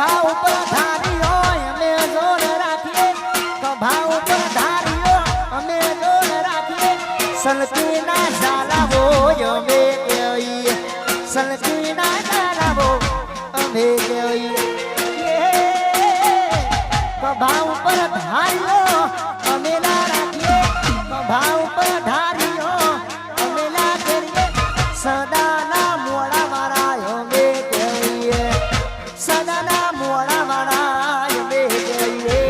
ખભા ઉપર ધારીઓ અમે જોડ રાખીએ ખભા ઉપર ધારીઓ અમે જોડ રાખીએ સલકીના ઝાલાવો અમે કહીએ સલકીના ઝાલાવો અમે કહીએ ખભા ઉપર ધારીઓ અમે ના રાખીએ ખભા ઉપર ધારીઓ અમે ના કરીએ સદાના મોડા મારા અમે કહીએ સદાના મોડા મારા અમે કહીએ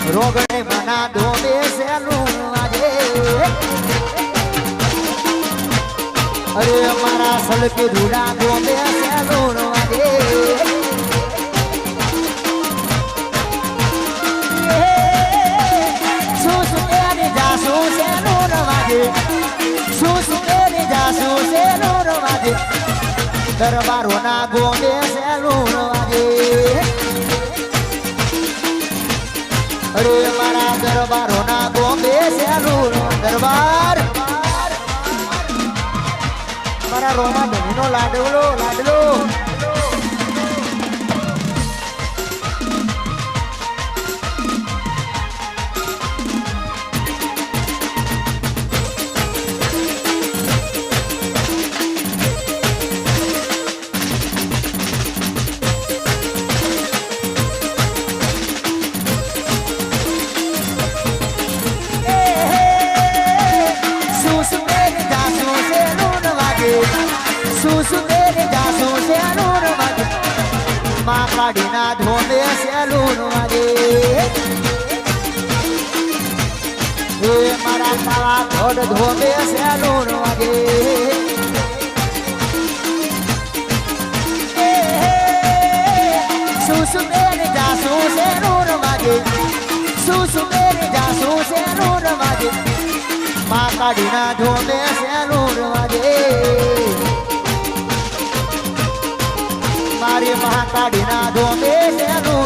રોગણે મના ધોમે સેલું આજે અરે મારા સલકે ધૂડા ધોમે સેલું આજે સુસુકેની જાસુ સેલું આજે સુસુકેની જાસુ સેલું આજે દરબારોના ગોમે સેલું આજે અરે મારા દરબારોના ગોમે સેલું દરબાર મારા રોમા ધણીનો લાડલો લાડલો કાઢીના ધોમે સેલું વાગે એ મારા કાળા ઘોડ ધોમે સેલું વાગે સુસુમેરી જાસુ સેલું વાગે સુસુમેરી જાસુ સેલું વાગે મા કાઢીના ધોમે સેલું વાગે મારી મહાકાળીના ધોમે સેલું